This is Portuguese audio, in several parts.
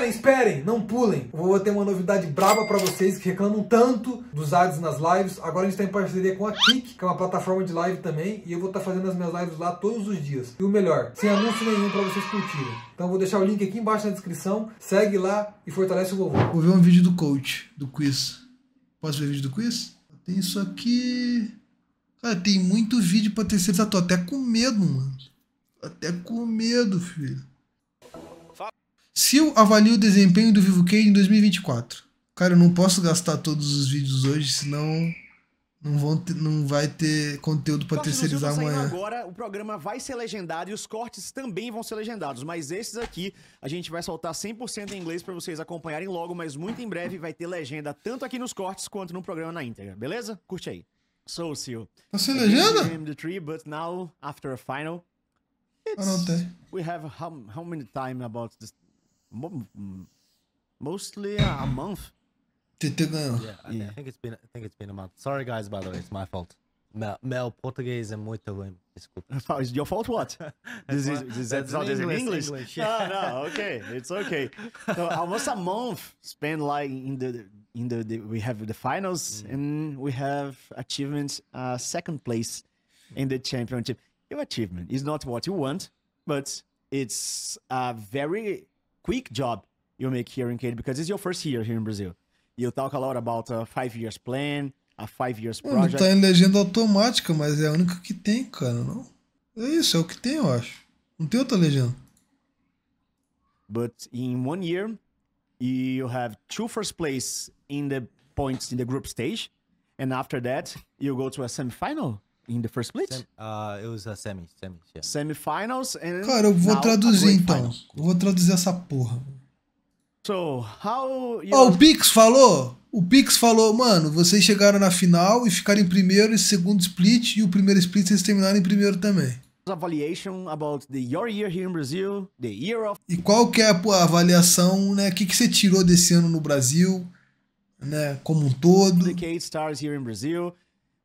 esperem, não pulem. Eu vou ter uma novidade braba pra vocês que reclamam tanto dos ads nas lives. Agora a gente tá em parceria com a Kik, que é uma plataforma de live também, e eu vou estar fazendo as minhas lives lá todos os dias. E o melhor, sem anúncio nenhum pra vocês curtirem. Então eu vou deixar o link aqui embaixo na descrição, segue lá e fortalece o vovô. Vou ver um vídeo do coach, do quiz. Posso ver vídeo do quiz? Tem isso aqui... Cara, tem muito vídeo pra terceirizar. Tô até com medo, mano. Tô até com medo, filho. Se eu avalio o desempenho do Vivo Cage em 2024. Cara, eu não posso gastar todos os vídeos hoje, senão não vai ter conteúdo pra terceirizar amanhã. Agora o programa vai ser legendado e os cortes também vão ser legendados, mas esses aqui a gente vai soltar 100% em inglês pra vocês acompanharem logo, mas muito em breve vai ter legenda tanto aqui nos cortes quanto no programa na íntegra, beleza? Curte aí. Social. Tá sem legenda? The tree, but now after a final, Não tem. we have how many time about this? Mostly a month. TT ganhou. Yeah, I think it's been a month. Sorry guys, by the way, it's my fault. Meu português é muito ruim. Desculpa. Is your fault what? This is in English? Yeah. No, okay, it's okay. So almost a month spent like we have the finals and we have achievements, second place in the championship. Your achievement is not what you want, but it's a very quick job you make here in Cade because it's your first year here in Brazil. You talk a lot about a 5 years plan, a 5 years project. Tá em legenda automática, mas é a única que tem, cara, não? É isso, é o que tem, eu acho. Não tem outra legenda. But in 1 year, you have 2 first place in the points in the group stage, and after that, you go to a semifinal in the first split. It was a semis, yeah. Semifinals and cara, eu vou traduzir então. Final. Eu vou traduzir essa porra. So, how you... O Pix falou? O Pix falou, mano, vocês chegaram na final e ficaram em primeiro e segundo split, e o primeiro split vocês terminaram em primeiro também. Evaluation about your year here in Brazil, the year of... E qual que é a avaliação, né? O que você tirou desse ano no Brasil, né? Como um todo. The Cade Stars here in Brazil,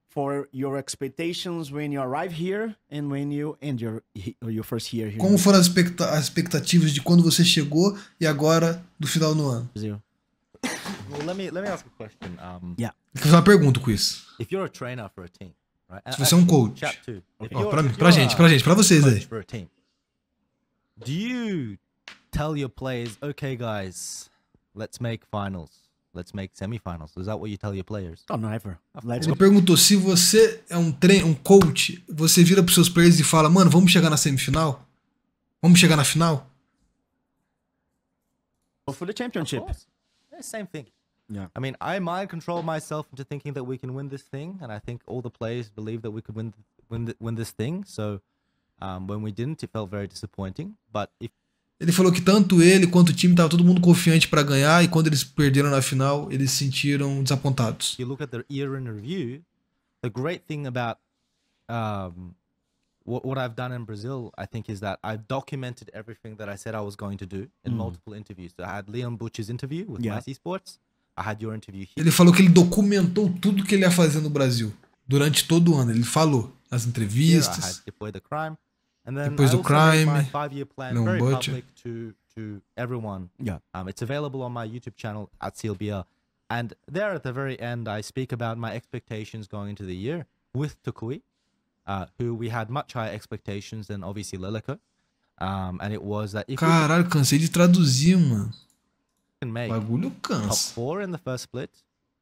for your expectations when you arrive here and when you end your first year here. Como foram as expectativas de quando você chegou e agora do final do ano? Brazil. Well, let me ask a question. Yeah. Vou fazer uma pergunta com isso. If you're a trainer for a team, right? Se você é um coach. Chat too. Pra vocês aí. For a team, do you tell your players, okay, guys, let's make finals, let's make semifinals? Is that what you tell your players? Oh, never. Let's Ele go. perguntou, se você é um coach, você vira pros seus players e fala, mano, vamos chegar na semifinal? Vamos chegar na final? Go for the championship. Yeah, same thing. Yeah. I mean, I mind control myself into thinking that we can win this thing, and I think all the players believe that we could win this thing. So when we didn't, it felt very disappointing. But if Ele falou que tanto ele quanto o time tava todo mundo confiante pra ganhar, e quando eles perderam na final, eles se sentiram desapontados. you look at the year in review, the great thing about what I've done in Brazil, I think, is that I've documented everything that I said I was going to do in multiple interviews. So I had Leon Butch's interview with Marseeel Sports. I had your interview here. Ele falou que ele documentou tudo que ele ia fazer no Brasil durante todo o ano. Ele falou nas Here I had entrevistas. Deploy the Crime. And then Depois I do also made my Crime, 5-year plan Leon very Butcher. public to everyone. Yeah. It's available on my YouTube channel at CLBL. And there at the very end, I speak about my expectations going into the year with Tukui, who we had much higher expectations than obviously Lelico. And it was that if Caralho, cansei de traduzir, mano. we can make Bagulho top cansa. 4 in the first split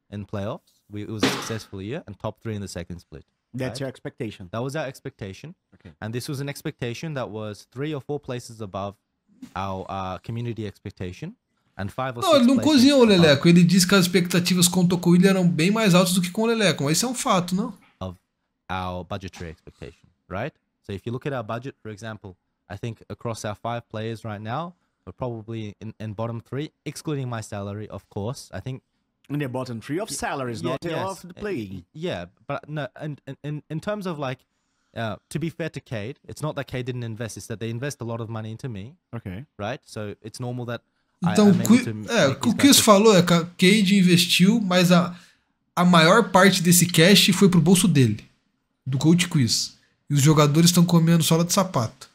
in playoffs, it was a successful year, and top 3 in the second split. That's your expectation. That was our expectation. Okay. And this was an expectation that was 3 or 4 places above our community expectation. And 5 or 6 Não, ele não places cozinhou o above Leleco. Ele disse que as expectativas com o Tokuilho eram bem mais altas do que com o Leleco. Mas isso é um fato, não? of our budgetary expectation, right? So if you look at our budget, for example, I think across our 5 players right now, we're probably in bottom 3, excluding my salary, of course. I think In the bottom 3 of salaries, not yes, of the play. Yeah, but no, and in terms of like, to be fair to Cade, it's not that Cade didn't invest, it's that they invest a lot of money into me, Okay. right? So it's normal that Então, I'm able to make o these que guys isso falou é que a Cade investiu, mas a maior parte desse cash foi pro bolso dele, do Coach Quiz. E os jogadores estão comendo sola de sapato.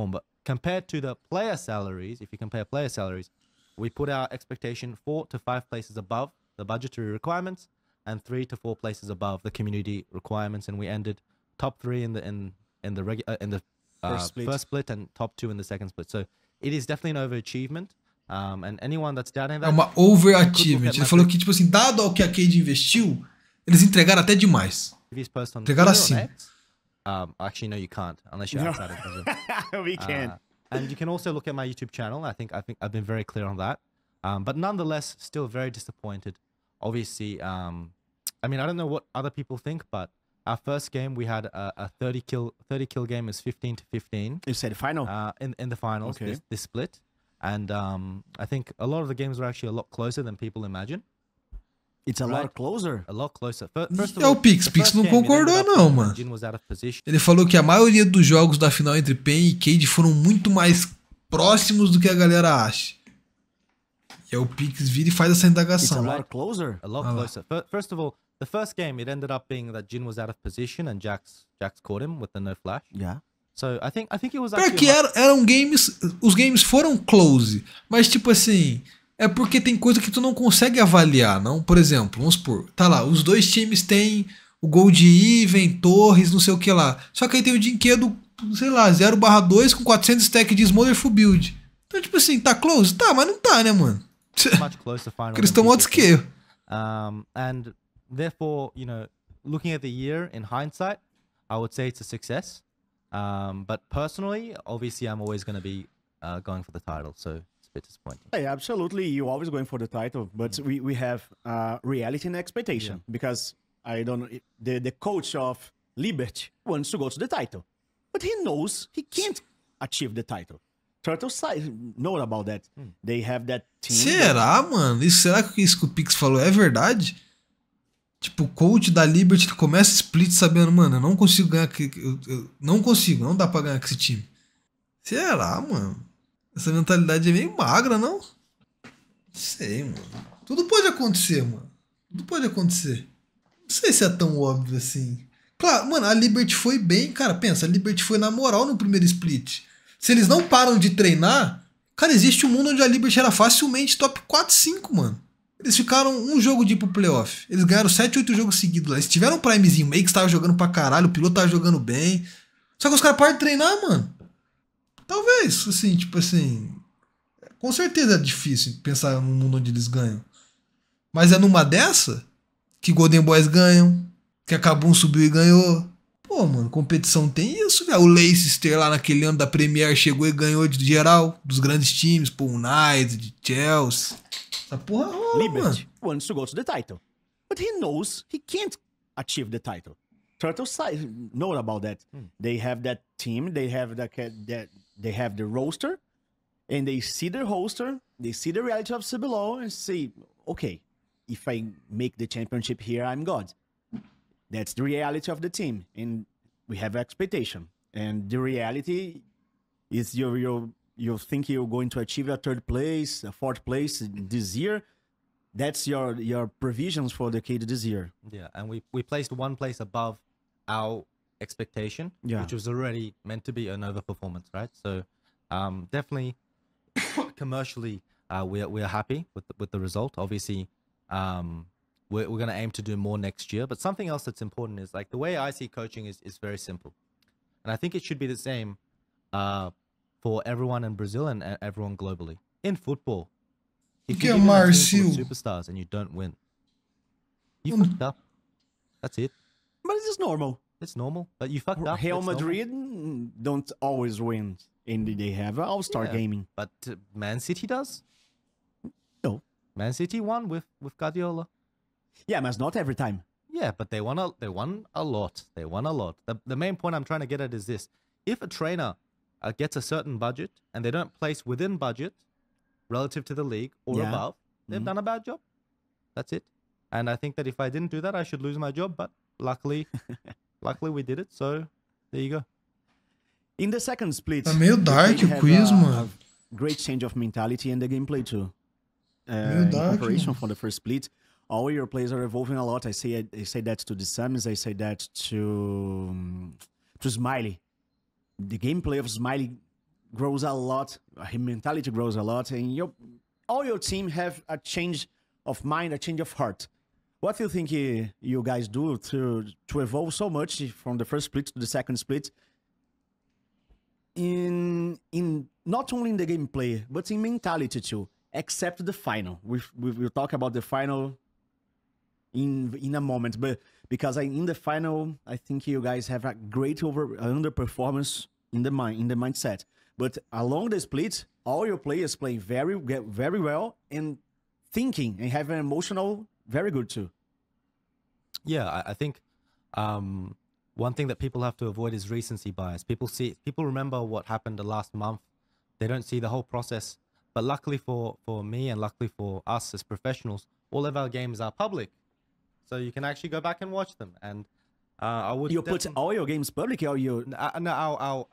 perform. But compared to the player salaries, if you compare player salaries, we put our expectation 4 to 5 places above the budgetary requirements and 3 to 4 places above the community requirements, and we ended top 3 in the first split and top 2 in the second split. So it is definitely an overachievement. And anyone that's doubting that, é uma overachievement. Ele falou que, tipo assim, dado ao que a Cade investiu, eles entregaram até demais. Entregaram assim. Actually, no, you can't unless you're outside of Brazil. We can. And you can also look at my YouTube channel. I think I've been very clear on that. But nonetheless, still very disappointed. Obviously, I mean, I don't know what other people think, but our first game we had a 30 kill game is 15 to 15. You said final. In the finals, Okay. this split, and I think a lot of the games were actually a lot closer than people imagine. It's a lot closer. A lot closer. First of É all, o Pix. the Pix first não game, it concordou ended up não, being mano. Jin was out of position. Ele falou que a maioria dos jogos da final entre Pen e Cade foram muito mais próximos do que a galera acha. E aí o Pix vira e faz essa It's a indagação. lot closer. A lot closer. First of all, the first game, it ended up being that Jin was out of position and Jax caught him with the no flash. Yeah. So I think it was Pior actually que eram games. Os games foram close. Mas tipo assim. É porque tem coisa que tu não consegue avaliar, não? Por exemplo, vamos supor. Tá lá, os dois times têm o gol de even, torres, não sei o que lá. Só que aí tem o dinquedo, sei lá, 0/2 com 400 stack de Smother full build. Então tipo assim, tá close? Tá, mas não tá, né, mano? much closer final. Porque eles than estão modos people que eu. think. And therefore, you know, looking at the year in hindsight, I would say it's a success. But personally, obviously, I'm always going to be going for the title, so it's a bit disappointing. Hey, absolutely. You're always going for the title, but we have reality and expectation because I don't know. The coach of Liberty wants to go to the title, but he knows he can't achieve the title. Turtle side know about that. They have that team. Será, mano? Será que isso que o Pix falou é verdade? Tipo, o coach da Liberty começa split sabendo, mano, eu não consigo ganhar. Eu não consigo, não dá pra ganhar com esse time. Será, mano? Essa mentalidade é meio magra, não? Não sei, mano. Tudo pode acontecer, mano. Tudo pode acontecer. Não sei se é tão óbvio assim. Claro, mano, a Liberty foi bem, cara. Pensa, a Liberty foi na moral no primeiro split. Se eles não param de treinar, cara, existe um mundo onde a Liberty era facilmente top 4, 5, mano. Eles ficaram um jogo de ir pro playoff. Eles ganharam 7, 8 jogos seguidos lá. Eles tiveram um primezinho. O Makes tava jogando pra caralho, o piloto tava jogando bem. Só que os caras param de treinar, mano. Talvez, assim, tipo assim. Com certeza é difícil pensar num mundo onde eles ganham. Mas é numa dessa que Golden Boys ganham, que a Kabum subiu e ganhou. Pô, mano, competição tem isso, velho. O Leicester lá naquele ano da Premier chegou e ganhou de geral, dos grandes times, pô, o United, Chelsea. Essa porra rola, Liberty mano. wants to go to the title, but he knows he can't achieve the title. Turtle side know about that. They have that team. They have they have the roster, and they see the roster. They see the reality of CBLOL and say, okay, if I make the championship here, I'm God. That's the reality of the team, and we have expectation. And the reality is you think you're going to achieve a third place, a fourth place this year. That's your provisions for the Cade this year. Yeah, and we placed one place above our expectation, which was already meant to be an overperformance, right? So definitely commercially we are happy with the result. Obviously, we're going to aim to do more next year. But something else that's important is like the way I see coaching is very simple, and I think it should be the same for everyone in Brazil and everyone globally. In football, if you give a team full of superstars and you don't win, you fucked up. That's it. But it's just normal. It's normal, but you fucked up. Real It's Madrid normal. don't always win, and they have all-star gaming. But Man City does. No. Man City won with Guardiola. Yeah, but not every time. Yeah, but they won a lot. They won a lot. The main point I'm trying to get at is this: if a trainer gets a certain budget and they don't place within budget relative to the league or above, they've done a bad job. That's it. And I think that if I didn't do that, I should lose my job. But luckily we did it. So there you go. In the second split, Tá meio dark o quiz, mano. Great change of mentality in the gameplay too. Meio In dark, preparation mano. for the first split, all your players are evolving a lot. I say that to the Summons. I say that to Smiley. The gameplay of Smiley grows a lot. His mentality grows a lot, and all your team have a change of mind, a change of heart. What do you think you guys do to evolve so much from the first split to the second split? In not only in the gameplay, but in mentality too. Except the final. We'll talk about the final in a moment, but because in the final, I think you guys have a great underperformance in the mindset. But along the split, all your players play very well and thinking and have an emotional very good too. Yeah, I think one thing that people have to avoid is recency bias. People remember what happened the last month. They don't see the whole process. But luckily for me and luckily for us as professionals, all of our games are public. So you can actually go back and watch them. And I would... You put all your games public or you... No,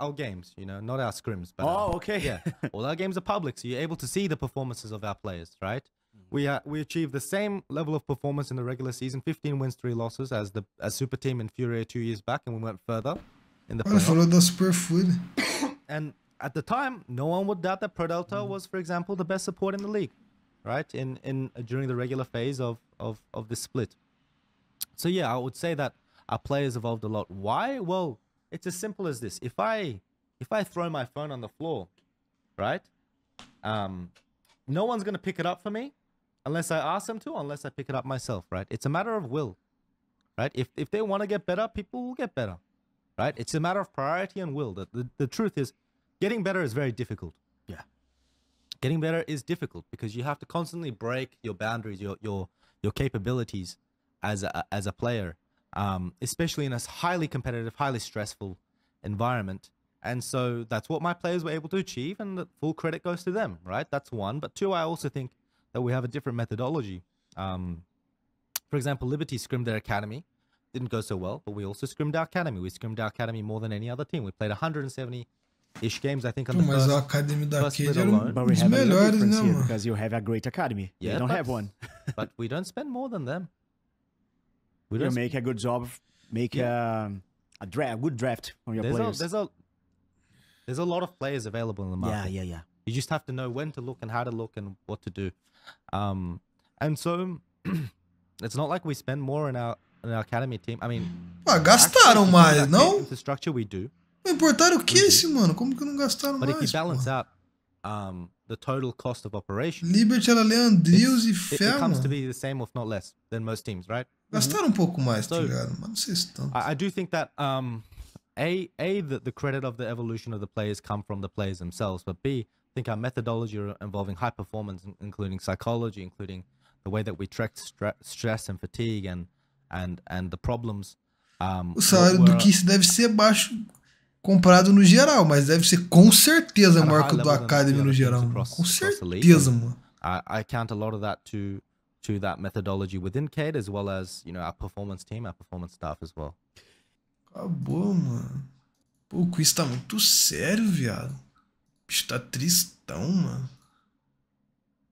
our games, you know, not our scrims. But okay. Yeah, all our games are public. So you're able to see the performances of our players, right? We achieved the same level of performance in the regular season, 15 wins, 3 losses, as Super Team in Furia 2 years back, and we went further in the playoffs. Falou da Super Food. And at the time, no one would doubt that Pro Delta was, for example, the best support in the league, right? During the regular phase of this split. So yeah, I would say that our players evolved a lot. Why? Well, it's as simple as this. If I throw my phone on the floor, right? No one's gonna pick it up for me unless I ask them to, unless I pick it up myself, right? It's a matter of will, right? If they want to get better, people will get better, right? It's a matter of priority and will. The truth is, getting better is very difficult. Yeah. Getting better is difficult because you have to constantly break your boundaries, your capabilities as a player, especially in a highly competitive, highly stressful environment. And so that's what my players were able to achieve, and the full credit goes to them, right? That's one. But two, I also think that we have a different methodology. For example, Liberty scrimmed their academy. Didn't go so well, but we also scrimmed our academy. We scrimmed our academy more than any other team. We played 170-ish games, I think, on the Mas first, a academia da first Cade split era alone. But we dos have a little melhores, difference né, here mano? because you have a great academy. Yeah, you don't have one. But we don't spend more than them. We You don't make a good job, make a good draft from your players. There's a lot of players available in the market. Yeah. You just have to know when to look and how to look and what to do. And so it's not like we spend more in our academy team. I mean, gastaram mais, não? Infrastructure we do. Importaram o que esse, mano? Como que não gastaram But mais? if you balance Porra? out the total cost of operation, Liberty, ela Leandrius e it Fé, comes to mano. be the same, if not less, than most teams, right? Gastaram pouco mais, tá So, ligado? Mas não sei se tanto. I do think that the credit of the evolution of the players come from the players themselves, but B, I think our methodology involving high performance, including psychology, including the way that we track stress and fatigue and the problems. O salário do Kiss deve ser baixo comparado no geral, mas deve ser com certeza maior que o do Academy no geral. Com certeza, mano. I count a lot of that to that methodology within CADE, as well as, you know, our performance team, our performance staff as well. Acabou, mano. Pô, o quiz tá muito sério, viado. O bicho tá tristão, mano.